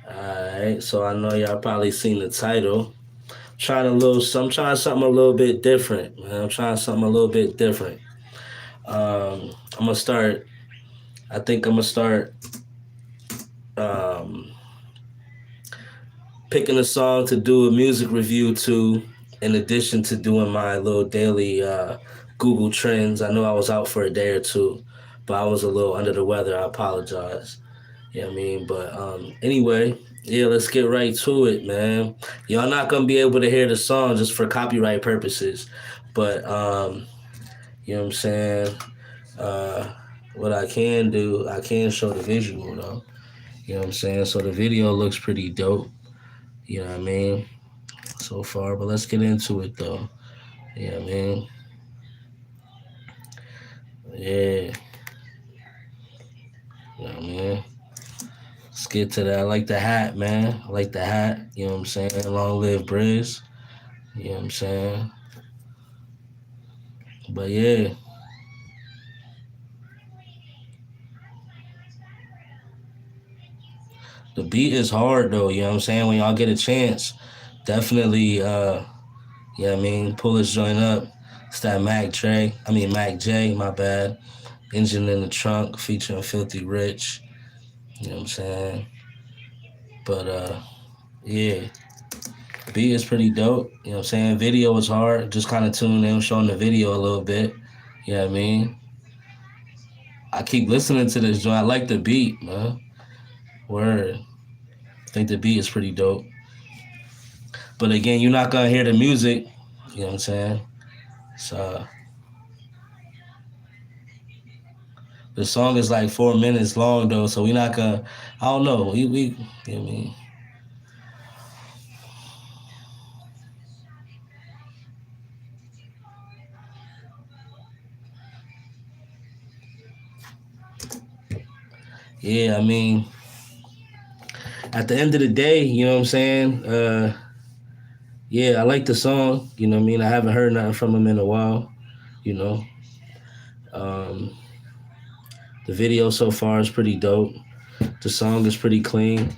Alright, so I know y'all probably seen the title. I'm trying something a little bit different, man. I'm trying something a little bit different. I'm gonna start. I think I'm gonna start um, picking a song to do a music review to, in addition to doing my little daily Google Trends. I know I was out for a day or two, but I was a little under the weather. I apologize. You know what I mean? But anyway, yeah, let's get right to it, man. Y'all not gonna be able to hear the song just for copyright purposes, but you know what I'm saying. Uh, what I can do, I can show the visual though. You know what I'm saying. So the video looks pretty dope. You know what I mean so far, but let's get into it though. You know what I mean. Yeah, you know what I mean. Let's get to that. I like the hat, man. I like the hat. You know what I'm saying. Long live Briz. You know what I'm saying. But yeah, the beat is hard though, you know what I'm saying? When y'all get a chance, definitely yeah, I mean, pull this joint up. It's that Mac J, my bad. Engine in the Trunk featuring Filthy Rich. You know what I'm saying? But yeah, beat is pretty dope. You know what I'm saying? Video is hard. Just kind of tune in, showing the video a little bit. You know what I mean? I keep listening to this joint. I like the beat, man. Word. I think the beat is pretty dope. But again, you're not gonna hear the music. You know what I'm saying? So the song is like 4 minutes long though, so we not gonna. I don't know. We you know what I mean, yeah. I mean, at the end of the day, you know what I'm saying. Yeah, I like the song. You know what I mean. I haven't heard nothing from him in a while. You know, um, the video so far is pretty dope. The song is pretty clean.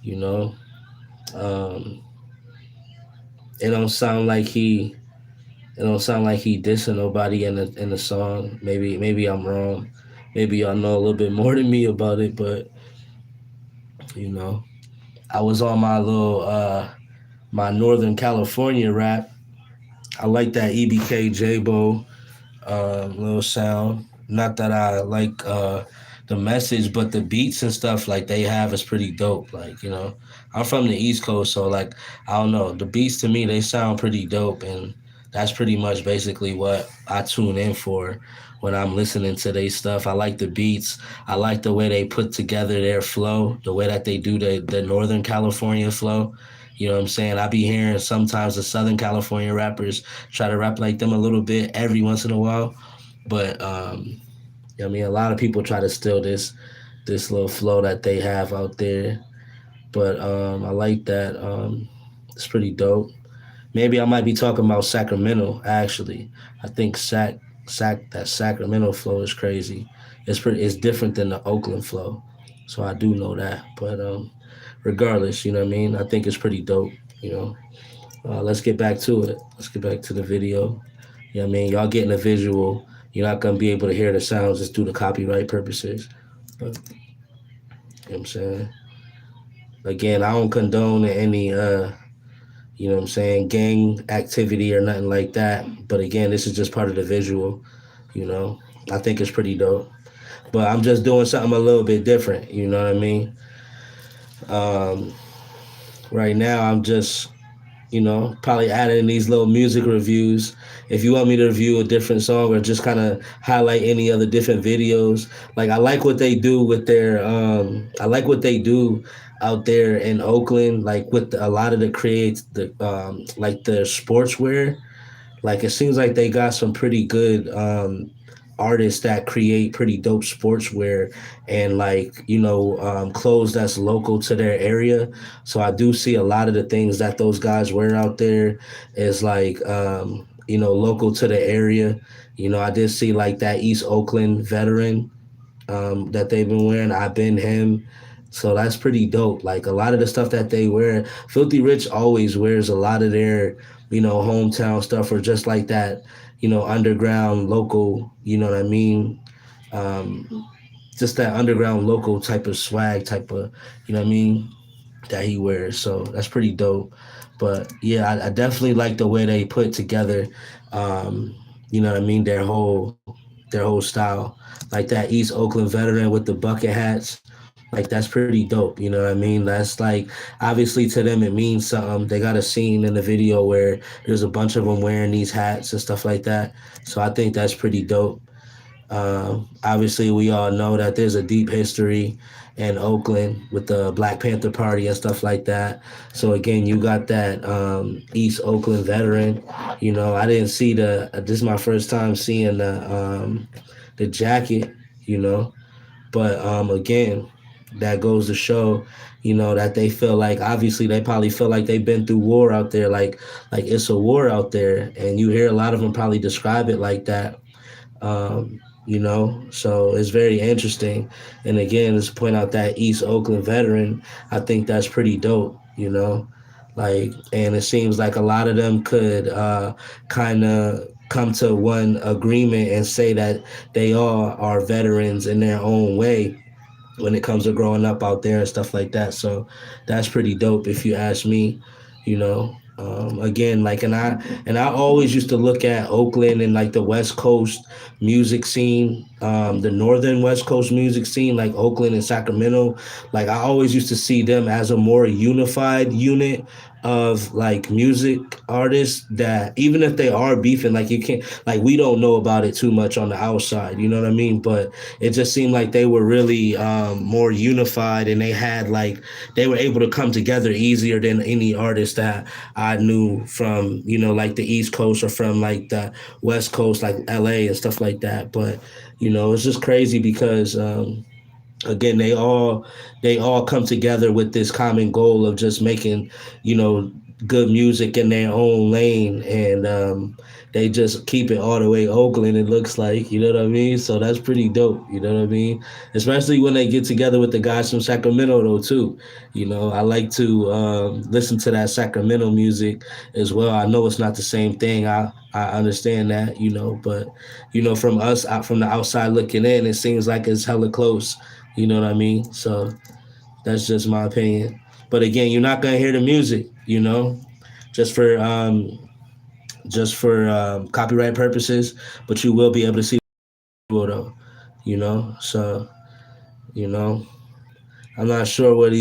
You know, um, it don't sound like he. It don't sound like he dissing nobody in the song. Maybe I'm wrong. Maybe y'all know a little bit more than me about it, but you know, I was on my little my Northern California rap. I like that EBK J-Bo little sound. Not that I like the message, but the beats and stuff like they have is pretty dope. Like, you know, I'm from the East Coast, so like I don't know, the beats to me they sound pretty dope, and that's pretty much basically what I tune in for when I'm listening to their stuff. I like the beats. I like the way they put together their flow, the way that they do the Northern California flow. You know what I'm saying? I be hearing sometimes the Southern California rappers try to rap like them a little bit every once in a while, but I mean, a lot of people try to steal this little flow that they have out there. But I like that. It's pretty dope. Maybe I might be talking about Sacramento. Actually, I think that Sacramento flow is crazy. It's different than the Oakland flow, so I do know that. But regardless, you know what I mean. I think it's pretty dope. You know. Let's get back to it. Let's get back to the video. You know what I mean? Y'all getting a visual. You're not gonna be able to hear the sounds just due to copyright purposes. But you know what I'm saying? Again, I don't condone any you know what I'm saying, gang activity or nothing like that. But again, this is just part of the visual, you know. I think it's pretty dope. But I'm just doing something a little bit different, you know what I mean? Um, right now I'm just probably adding these little music reviews. If you want me to review a different song or just kind of highlight any other different videos, like I like what they do with their, I like what they do out there in Oakland, like with a lot of the creates, like the sportswear. Like it seems like they got some pretty good artists that create pretty dope sportswear and like clothes that's local to their area. So I do see a lot of the things that those guys wear out there is like local to the area. I did see like that East Oakland veteran that they've been wearing. I've been him. So that's pretty dope. Like a lot of the stuff that they wear, Filthy Rich always wears a lot of their, hometown stuff or just like that, underground local, you know what I mean? Um, just that underground local type of swag type of, you know what I mean, that he wears. So that's pretty dope. But yeah, I definitely like the way they put together, um, you know what I mean, their whole style. Like that East Oakland veteran with the bucket hats. Like that's pretty dope, you know what I mean? That's like obviously to them it means something. They got a scene in the video where there's a bunch of them wearing these hats and stuff like that. So I think that's pretty dope. Obviously, we all know that there's a deep history in Oakland with the Black Panther Party and stuff like that. So again, you got that East Oakland veteran. I didn't see the. This is my first time seeing the jacket. You know, but again, that goes to show, that they feel like obviously they probably feel like they've been through war out there, like it's a war out there, and you hear a lot of them probably describe it like that. So it's very interesting. And again, let's point out that East Oakland veteran. I think that's pretty dope. Like, and it seems like a lot of them could kind of come to one agreement and say that they all are veterans in their own way when it comes to growing up out there and stuff like that. So that's pretty dope if you ask me. Again, like, and I always used to look at Oakland and like the West Coast music scene, the northern West Coast music scene, like Oakland and Sacramento. Like I always used to see them as a more unified unit of like music artists that even if they are beefing, like you can't, like we don't know about it too much on the outside, you know what I mean? But it just seemed like they were really more unified, and they had like they were able to come together easier than any artist that I knew from, like the East Coast or from like the West Coast, like LA and stuff like that. But it's just crazy because again, they all come together with this common goal of just making, you know, good music in their own lane, and they just keep it all the way Oakland. It looks like, you know what I mean. So that's pretty dope. You know what I mean. Especially when they get together with the guys from Sacramento, though. Too. I like to listen to that Sacramento music as well. I know it's not the same thing. I understand that, but from us out from the outside looking in, it seems like it's hella close. You know what I mean? So that's just my opinion. But again, you're not gonna hear the music, just for copyright purposes. But you will be able to see the video though, So you know, I'm not sure what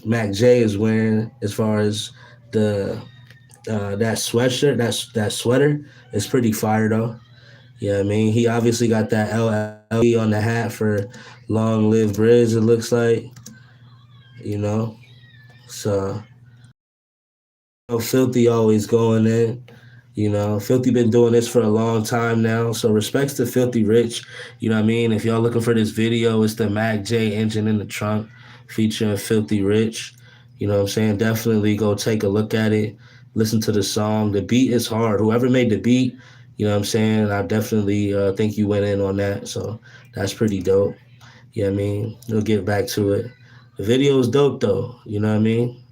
Mac J is wearing as far as the that sweatshirt. That sweater is pretty fire though. Yeah, I mean, he obviously got that LLE on the hat for Long Live Briz, it looks like, you know. So, Philthy always going in. Philthy been doing this for a long time now. So respects to Filthy Rich. You know what I mean? If y'all looking for this video, it's the Mac J engine in the trunk featuring Filthy Rich. You know what I'm saying? Definitely go take a look at it. Listen to the song. The beat is hard. Whoever made the beat, you know what I'm saying? I definitely think you went in on that. So that's pretty dope. Yeah, I mean, we'll get back to it. The video is dope though. You know what I mean?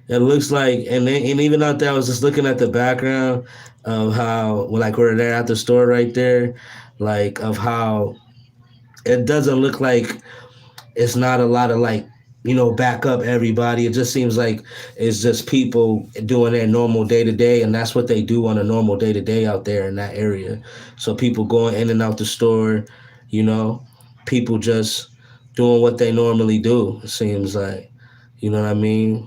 It looks like, and even out there, I was just looking at the background of how, well, like we're there at the store right there, like of how it doesn't look like it's not a lot of like, back up everybody. It just seems like it's just people doing their normal day to day, and that's what they do on a normal day to day out there in that area. So people going in and out the store, you know, people just doing what they normally do. It seems like, you know what I mean.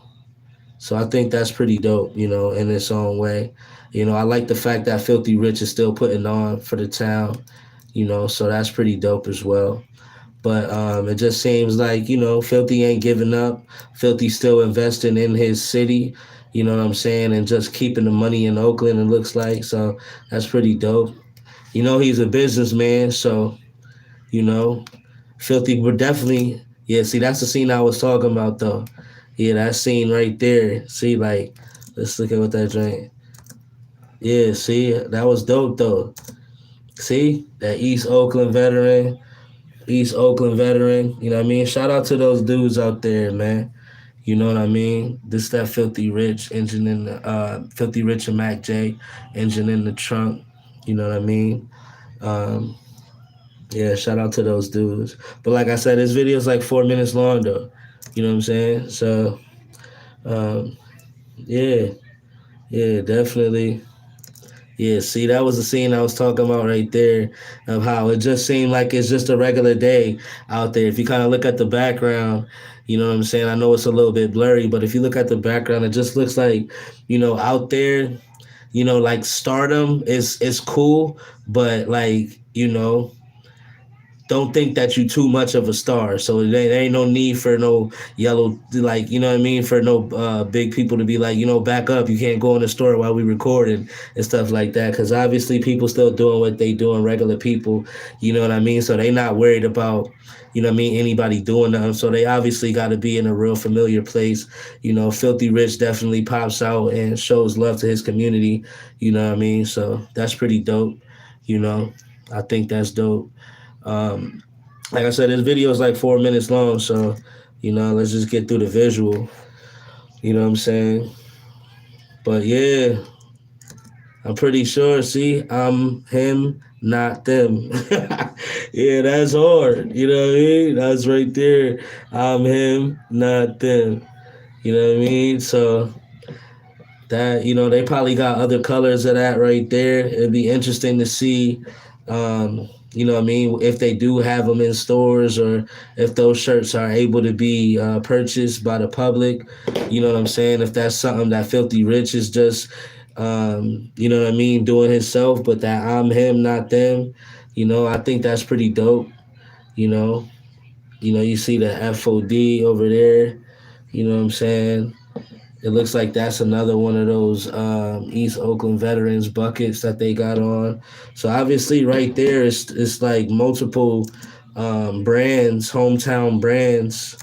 So I think that's pretty dope, in its own way. I like the fact that Filthy Rich is still putting on for the town, so that's pretty dope as well. But it just seems like, Filthy ain't giving up. Filthy still investing in his city, you know what I'm saying, and just keeping the money in Oakland, it looks like. So that's pretty dope. He's a businessman, so, you know, Filthy would definitely, yeah, see, that's the scene I was talking about, though. Yeah, that scene right there. See, like, let's look at what that drink. Yeah, see, that was dope, though. See, that East Oakland veteran. East Oakland veteran. You know what I mean? Shout out to those dudes out there, man. You know what I mean? This that Filthy Rich engine in the Filthy Rich and Mac J engine in the trunk. You know what I mean? Um, yeah, shout out to those dudes. But like I said, this video is like 4 minutes long though. You know what I'm saying? So um, yeah, yeah, definitely. Yeah, see, that was the scene I was talking about right there of how it just seemed like it's just a regular day out there. If you kind of look at the background, you know what I'm saying? I know it's a little bit blurry, but if you look at the background, it just looks like, out there, like stardom is cool, but like, don't think that you too much of a star. So there ain't no need for no yellow, like, you know what I mean, for no big people to be like, back up. You can't go in the store while we recording and stuff like that. Because obviously people still doing what they doing, regular people, you know what I mean? So they not worried about, anybody doing nothing. So they obviously got to be in a real familiar place. Filthy Rich definitely pops out and shows love to his community. You know what I mean? So that's pretty dope. You know, I think that's dope. Um, like I said, this video is like 4 minutes long, so let's just get through the visual. You know what I'm saying? But yeah, I'm pretty sure. See, I'm him, not them. Yeah, that's hard. You know what I mean? That's right there. I'm him, not them. You know what I mean? So that they probably got other colors of that right there. It'd be interesting to see you know what I mean, if they do have them in stores, or if those shirts are able to be purchased by the public. You know what I'm saying? If that's something that Filthy Rich is just you know what I mean, doing himself, but that I'm him, not them. I think that's pretty dope. you know you see the FOD over there. You know what I'm saying? It looks like that's another one of those East Oakland veterans buckets that they got on. So obviously, right there, it's like multiple brands, hometown brands.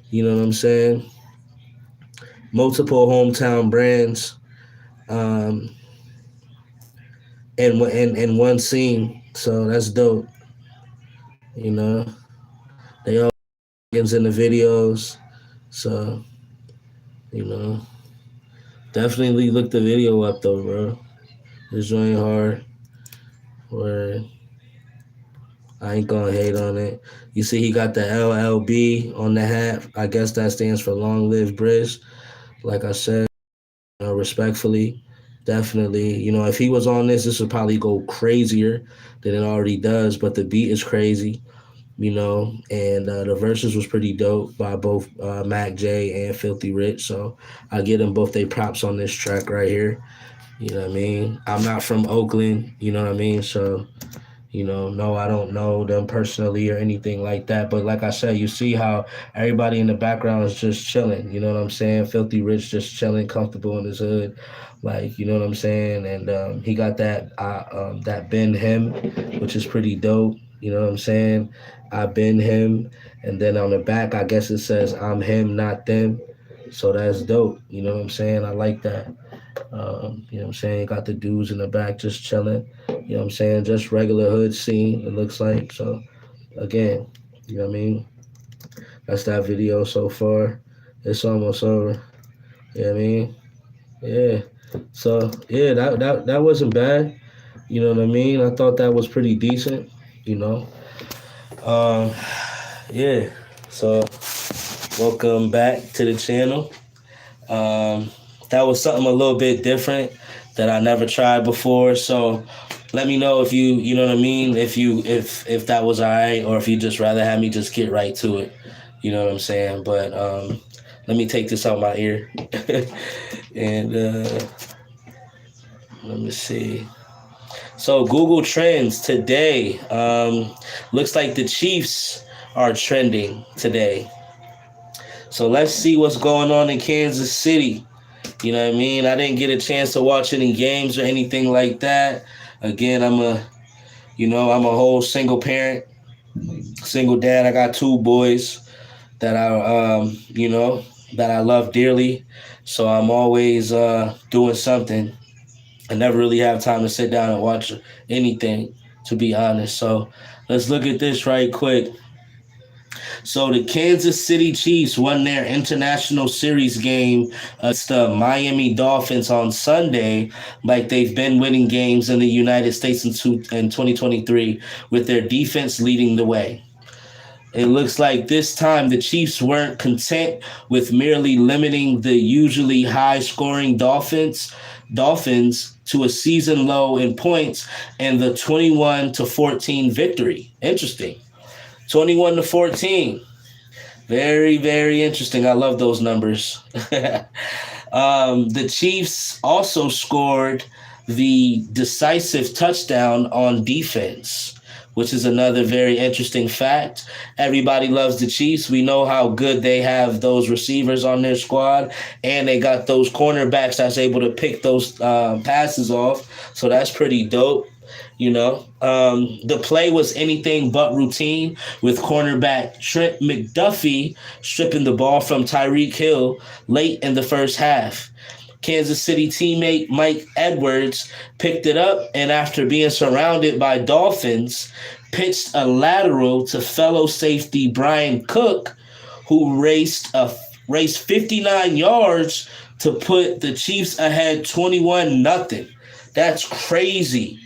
You know what I'm saying? Multiple hometown brands, um, and one scene. So that's dope. You know, they all in the videos. So you know, definitely look the video up though, bro. It's joint hard. Where I ain't gonna hate on it. You see, he got the LLB on the hat. I guess that stands for Long Live Briz. Like I said, respectfully, definitely. If he was on this would probably go crazier than it already does. But the beat is crazy, and the verses was pretty dope by both Mac J and Filthy Rich. So I give them both their props on this track right here. You know what I mean? I'm not from Oakland. You know what I mean? So no, I don't know them personally or anything like that. But like I said, you see how everybody in the background is just chilling. You know what I'm saying? Filthy Rich just chilling, comfortable in his hood. Like, you know what I'm saying? And he got that been him, which is pretty dope. You know what I'm saying? I been him. And then on the back, I guess it says I'm him, not them. So that's dope. You know what I'm saying? I like that. You know what I'm saying? Got the dudes in the back just chilling. You know what I'm saying? Just regular hood scene, it looks like. So, again, you know what I mean? That's that video so far. It's almost over. You know what I mean? Yeah. So, yeah, that wasn't bad. You know what I mean? I thought that was pretty decent, you know? Um, yeah. So, welcome back to the channel. That was something a little bit different that I never tried before. So let me know if you know what I mean, if that was all right, or if you just rather have me just get right to it. You know what I'm saying? But let me take this out my ear. And let me see. So Google Trends today, looks like the Chiefs are trending today. So let's see what's going on in Kansas City. You know what I mean? I didn't get a chance to watch any games or anything like that. Again, I'm a whole single parent, single dad. I got two boys that that I love dearly. So I'm always doing something. I never really have time to sit down and watch anything, to be honest. So let's look at this right quick. So the Kansas City Chiefs won their international series game against the Miami Dolphins on Sunday, like they've been winning games in the United States in 2023, with their defense leading the way. It looks like this time the Chiefs weren't content with merely limiting the usually high-scoring Dolphins to a season low in points and the 21-14 victory. Interesting. 21-14. Very, very interesting. I love those numbers. The Chiefs also scored the decisive touchdown on defense, which is another very interesting fact. Everybody loves the Chiefs. We know how good they have those receivers on their squad, and they got those cornerbacks that's able to pick those passes off. So that's pretty dope. The play was anything but routine, with cornerback Trent McDuffie stripping the ball from Tyreek Hill late in the first half. Kansas City teammate Mike Edwards picked it up, and after being surrounded by Dolphins, pitched a lateral to fellow safety Brian Cook, who raced 59 yards to put the Chiefs ahead 21-0. That's crazy.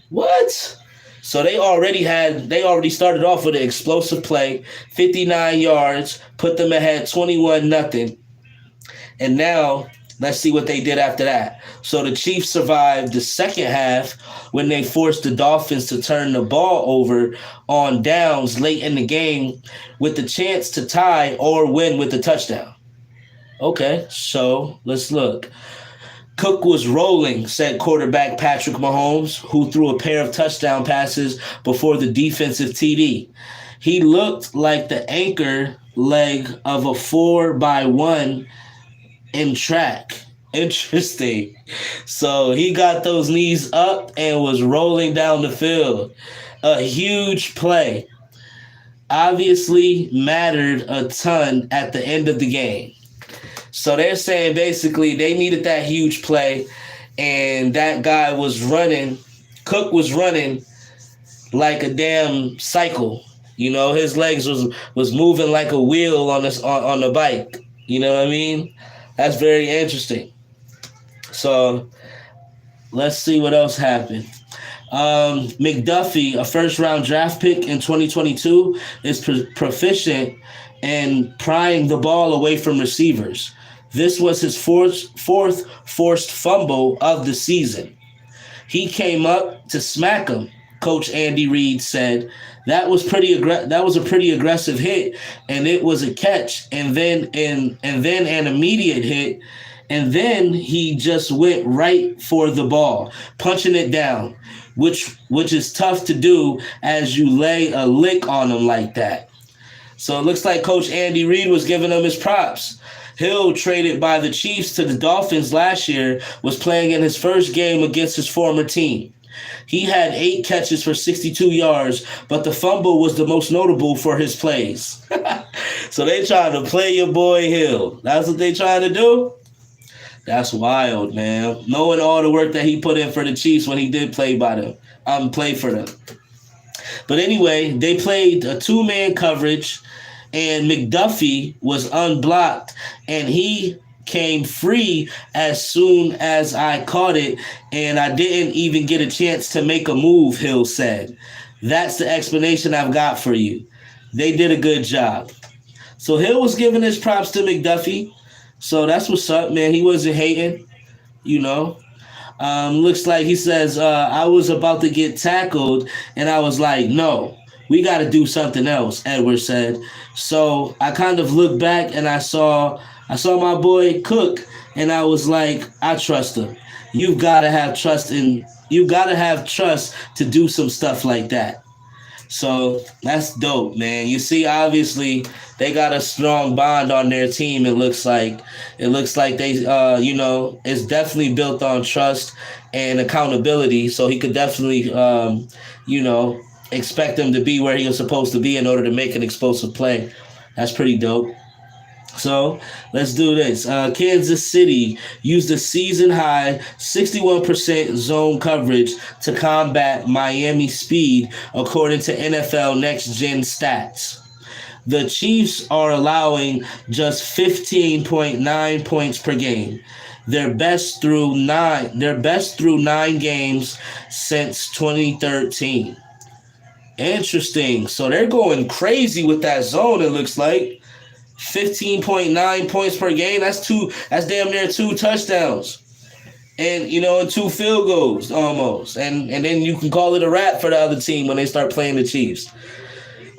What? So they already started off with an explosive play, 59 yards, put them ahead 21-0. And now let's see what they did after that. So the Chiefs survived the second half when they forced the Dolphins to turn the ball over on downs late in the game with the chance to tie or win with a touchdown. Okay, so let's look. Cook was rolling, said quarterback Patrick Mahomes, who threw a pair of touchdown passes before the defensive TD. He looked like the anchor leg of a 4x1 in track. Interesting. So he got those knees up and was rolling down the field. A huge play. Obviously mattered a ton at the end of the game. So they're saying basically they needed that huge play, and that guy was running. Cook was running like a damn cycle. His legs was moving like a wheel on the bike. You know what I mean? That's very interesting. So let's see what else happened. McDuffie, a first-round draft pick in 2022, is proficient in prying the ball away from receivers. This was his fourth forced fumble of the season. He came up to smack him, Coach Andy Reid said. That was a pretty aggressive hit, and it was a catch, and then an immediate hit, and then he just went right for the ball, punching it down, which is tough to do as you lay a lick on him like that. So it looks like Coach Andy Reid was giving him his props. Hill, traded by the Chiefs to the Dolphins last year, was playing in his first game against his former team. He had 8 catches for 62 yards, but the fumble was the most notable for his plays. So they trying to play your boy Hill. That's what they trying to do? That's wild, man. Knowing all the work that he put in for the Chiefs when he did play for them. But anyway, they played a 2-man coverage, and McDuffie was unblocked, and he came free as soon as I caught it, and I didn't even get a chance to make a move, Hill said. That's the explanation I've got for you. They did a good job. So Hill was giving his props to McDuffie. So that's what's up, man. He wasn't hating, Looks like he says, I was about to get tackled, and I was like, no. We got to do something else, Edwards said. So I kind of looked back and I saw my boy Cook, and I was like, I trust him. You've got to have trust to do some stuff like that. So that's dope, man. You see, obviously they got a strong bond on their team. It looks like they, it's definitely built on trust and accountability. So he could definitely, expect him to be where he was supposed to be in order to make an explosive play. That's pretty dope. So let's do this. Kansas City used a season-high 61% zone coverage to combat Miami speed, according to NFL Next Gen Stats. The Chiefs are allowing just 15.9 points per game. Their best through 9 games since 2013. Interesting. So they're going crazy with that zone, it looks like. 15.9 points per game. That's damn near 2 touchdowns. And and 2 field goals almost. And then you can call it a wrap for the other team when they start playing the Chiefs.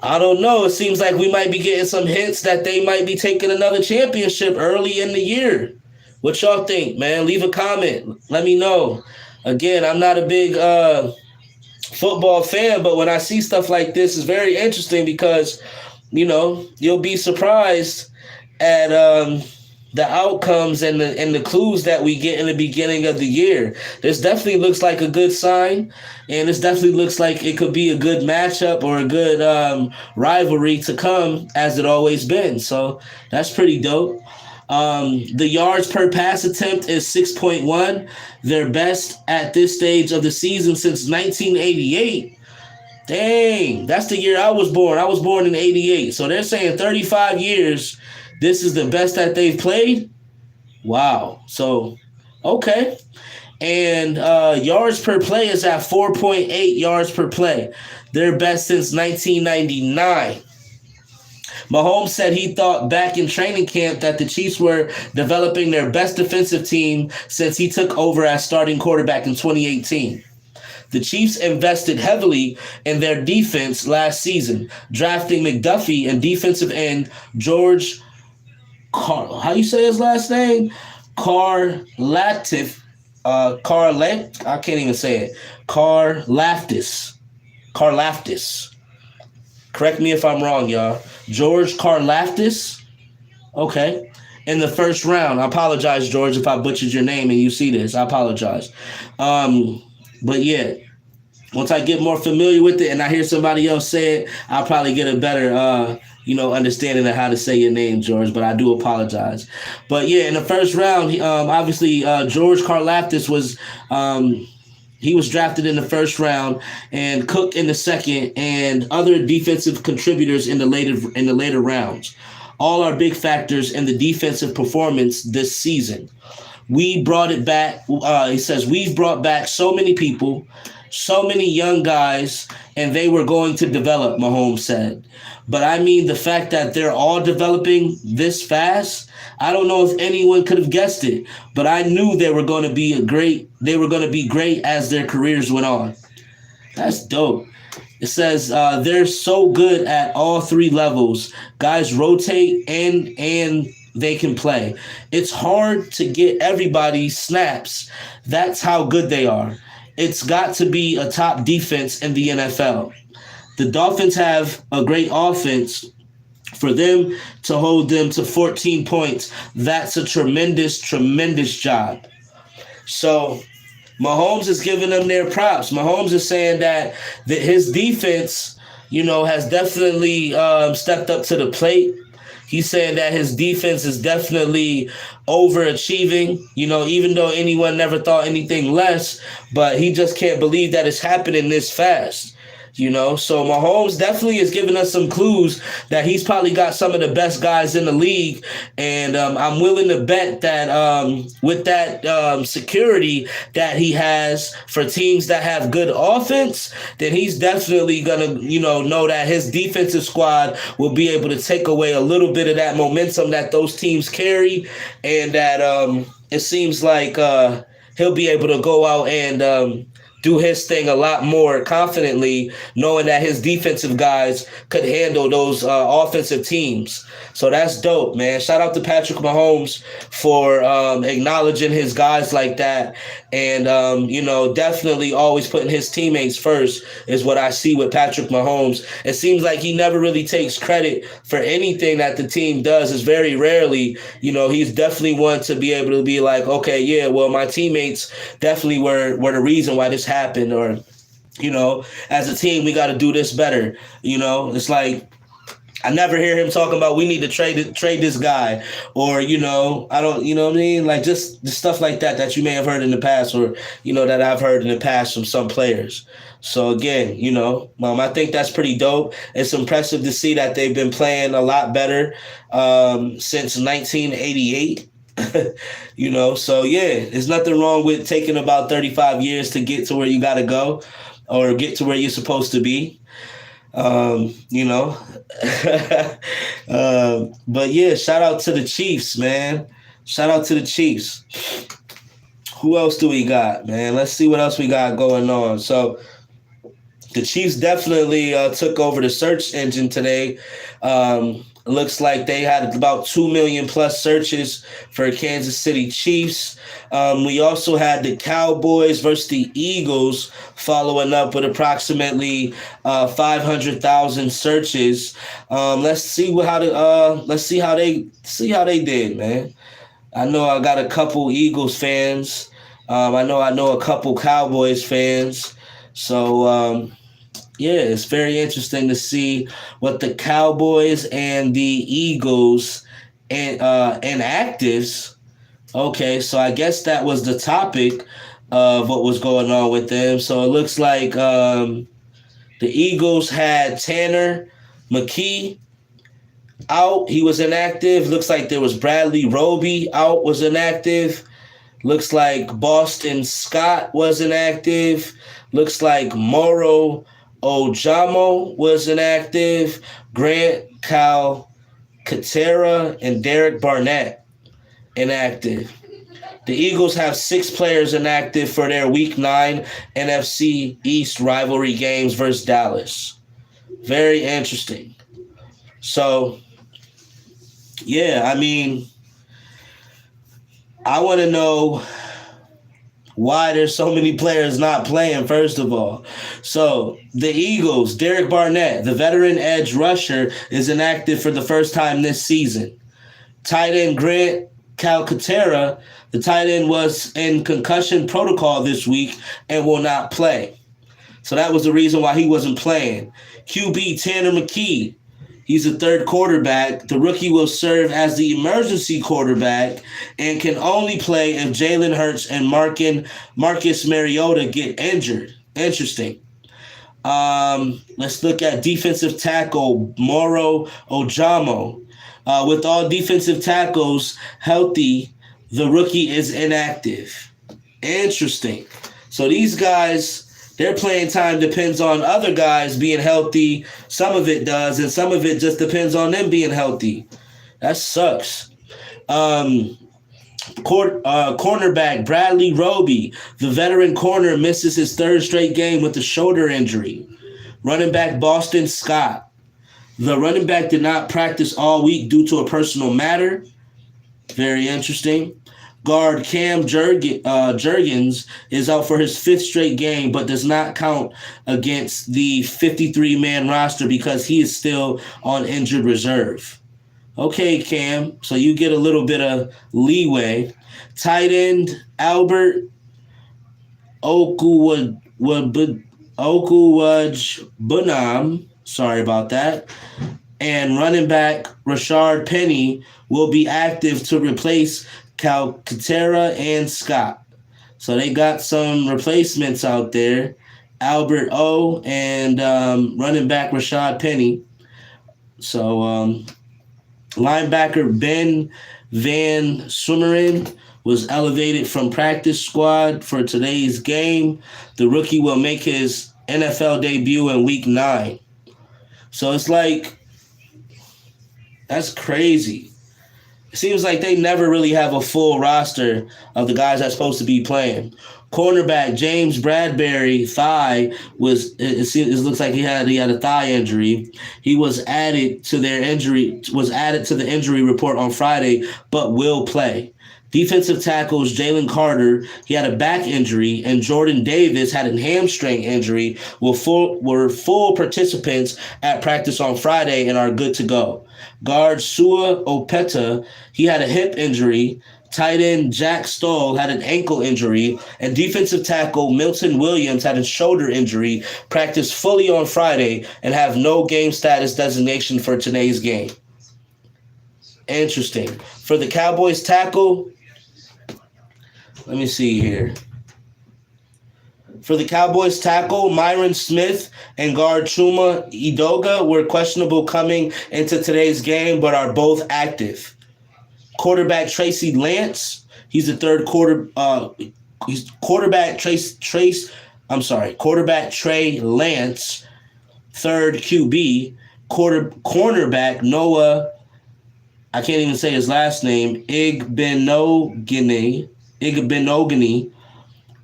I don't know. It seems like we might be getting some hints that they might be taking another championship early in the year. What y'all think, man? Leave a comment. Let me know. Again, I'm not a big football fan, but when I see stuff like this, it's very interesting because, you'll be surprised at the outcomes and the clues that we get in the beginning of the year. This definitely looks like a good sign, and this definitely looks like it could be a good matchup or a good rivalry to come, as it always been. So that's pretty dope. The yards per pass attempt is 6.1, their best at this stage of the season since 1988. Dang, that's the year I was born. I was born in 88. So they're saying 35 years, this is the best that they've played? Wow. So, okay. And yards per play is at 4.8 yards per play. Their best since 1999. Mahomes said he thought back in training camp that the Chiefs were developing their best defensive team since he took over as starting quarterback in 2018. The Chiefs invested heavily in their defense last season, drafting McDuffie and defensive end George how you say his last name? Karlaftis. I can't even say it. Karlaftis. Correct me if I'm wrong, y'all. George Karlaftis. Okay. In the first round. I apologize, George, if I butchered your name and you see this. I apologize. But yeah, once I get more familiar with it and I hear somebody else say it, I'll probably get a better understanding of how to say your name, George, but I do apologize. But yeah, in the first round, obviously George Karlaftis he was drafted in the first round, and Cook in the second, and other defensive contributors in the later rounds. All are big factors in the defensive performance this season. We brought it back. He says, we've brought back so many people, so many young guys, and they were going to develop, Mahomes said. But I mean, the fact that they're all developing this fast, I don't know if anyone could have guessed it, but I knew they were going to be great as their careers went on. That's dope. It says they're so good at all 3 levels. Guys rotate and they can play. It's hard to get everybody snaps. That's how good they are. It's got to be a top defense in the NFL. The Dolphins have a great offense. For them to hold them to 14 points, that's a tremendous, tremendous job. So Mahomes is giving them their props. Mahomes is saying that his defense, has definitely stepped up to the plate. He's saying that his defense is definitely overachieving, even though anyone never thought anything less, but he just can't believe that it's happening this fast. So Mahomes definitely is giving us some clues that he's probably got some of the best guys in the league. And I'm willing to bet that with that security that he has for teams that have good offense, then he's definitely going to, know that his defensive squad will be able to take away a little bit of that momentum that those teams carry. And that it seems like he'll be able to go out and do his thing a lot more confidently, knowing that his defensive guys could handle those offensive teams. So that's dope, man. Shout out to Patrick Mahomes for acknowledging his guys like that. And, definitely always putting his teammates first is what I see with Patrick Mahomes. It seems like he never really takes credit for anything that the team does. It's very rarely, he's definitely one to be able to be like, okay, yeah, well, my teammates definitely were the reason why this happened, or as a team we got to do this better. It's like I never hear him talking about we need to trade this guy, or I don't, what I mean, like just stuff like that you may have heard in the past, or that I've heard in the past from some players. So again, I think that's pretty dope. It's impressive to see that they've been playing a lot better since 1988. So yeah, there's nothing wrong with taking about 35 years to get to where you got to go, or get to where you're supposed to be. You know, but yeah, shout out to the Chiefs, man. Shout out to the Chiefs. Who else do we got, man? Let's see what else we got going on. So the Chiefs definitely took over the search engine today. Looks like they had about 2 million plus searches for Kansas City Chiefs. We also had the Cowboys versus the Eagles following up with approximately 500,000 searches. Let's see how they did, man. I know I got a couple Eagles fans. I know a couple Cowboys fans. So yeah, it's very interesting to see what the Cowboys and the Eagles and inactives. Okay, so I guess that was the topic of what was going on with them. So it looks like the Eagles had Tanner McKee out. He was inactive. Looks like there was Bradley Roby out, was inactive. Looks like Boston Scott was inactive. Looks like Moro Ojamo was inactive. Grant Calcaterra and Derek Barnett inactive. The Eagles have 6 players inactive for their Week 9 NFC East rivalry games versus Dallas. Very interesting. So, yeah, I mean, I want to know why there's so many players not playing, first of all. So the Eagles, Derek Barnett, the veteran edge rusher, is inactive for the first time this season. Tight end Grant Calcaterra, the tight end, was in concussion protocol this week and will not play. So that was the reason why he wasn't playing. QB Tanner McKee, he's a third quarterback. The rookie will serve as the emergency quarterback and can only play if Jalen Hurts and Marcus Mariota get injured. Interesting. Let's look at defensive tackle Moro Ojamo. With all defensive tackles healthy, the rookie is inactive. Interesting. So these guys, their playing time depends on other guys being healthy. Some of it does, and some of it just depends on them being healthy. That sucks. Cornerback Bradley Roby, the veteran corner, misses his 3rd straight game with a shoulder injury. Running back Boston Scott. The running back did not practice all week due to a personal matter. Very interesting. Guard Cam Jurgens is out for his 5th straight game, but does not count against the 53-man roster because he is still on injured reserve. Okay, Cam, so you get a little bit of leeway. Tight end Albert Okuwajbunam, sorry about that, and running back Rashard Penny will be active to replace Calcaterra and Scott. So they got some replacements out there. Albert O and running back Rashad Penny. So linebacker Ben Van Sumeren was elevated from practice squad for today's game. The rookie will make his NFL debut in Week 9. So it's like, that's crazy. It seems like they never really have a full roster of the guys that's supposed to be playing. Cornerback James Bradbury thigh it looks like he had a thigh injury. He was added to the injury report on Friday, but will play. Defensive tackles Jalen Carter, he had a back injury, and Jordan Davis had a hamstring injury. Were full participants at practice on Friday and are good to go. Guard Sua Opeta, he had a hip injury. Tight end Jack Stoll had an ankle injury, and defensive tackle Milton Williams had a shoulder injury, practiced fully on Friday, and have no game status designation for today's game. Interesting. For the Cowboys tackle, let me see here. For the Cowboys tackle, Myron Smith and guard Chuma Edoga were questionable coming into today's game, but are both active. Quarterback Tracy Lance, he's the third quarterback Trey Lance, third QB. Cornerback Noah, I can't even say his last name, Igbenogany.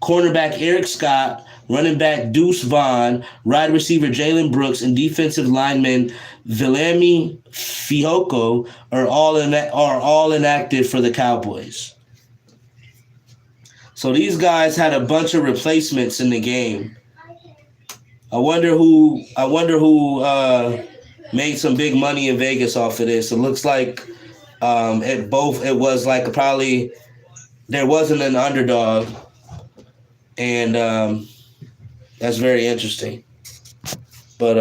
Cornerback Eric Scott, running back Deuce Vaughn, wide receiver Jalen Brooks, and defensive lineman Vilemi Fihoko are all inactive for the Cowboys. So these guys had a bunch of replacements in the game. I wonder who made some big money in Vegas off of this. It looks like it was like probably there wasn't an underdog. And that's very interesting. But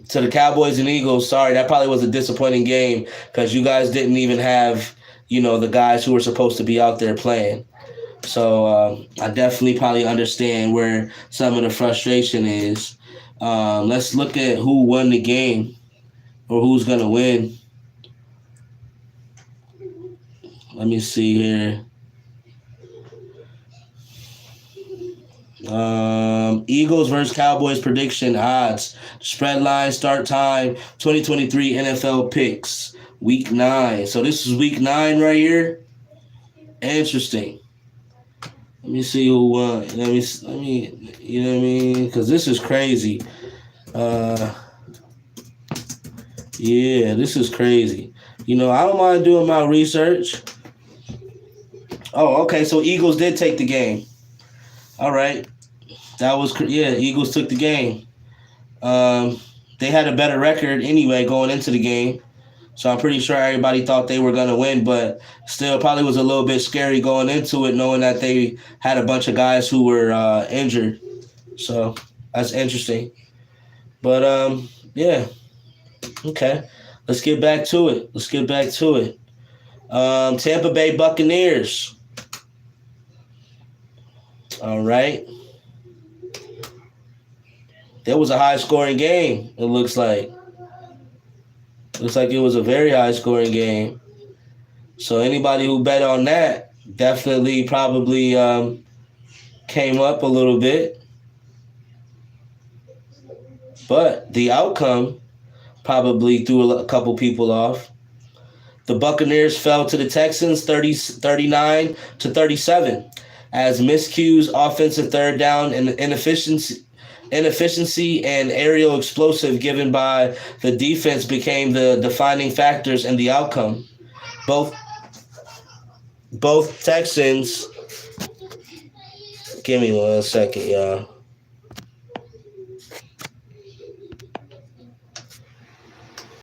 to the Cowboys and Eagles, sorry, that probably was a disappointing game because you guys didn't even have, the guys who were supposed to be out there playing. So I definitely probably understand where some of the frustration is. Let's look at who won the game or who's going to win. Let me see here. Eagles versus Cowboys prediction odds. Spread line, start time, 2023 NFL picks. Week 9. So this is week 9 right here. Interesting. Let me see who won. Let me, you know what I mean? Because this is crazy. Yeah, this is crazy. I don't mind doing my research. Oh, okay. So Eagles did take the game. All right. Eagles took the game. They had a better record anyway going into the game. So I'm pretty sure everybody thought they were going to win, but still probably was a little bit scary going into it knowing that they had a bunch of guys who were injured. So that's interesting. But, yeah. Okay. Let's get back to it. Tampa Bay Buccaneers. All right. That was a high-scoring game, it looks like. Looks like it was a very high-scoring game. So anybody who bet on that definitely probably came up a little bit. But the outcome probably threw a couple people off. The Buccaneers fell to the Texans 39-37 as miscues, offensive third down, and inefficiency and aerial explosive given by the defense became the defining factors in the outcome. Both Texans. Give me 1 second, y'all.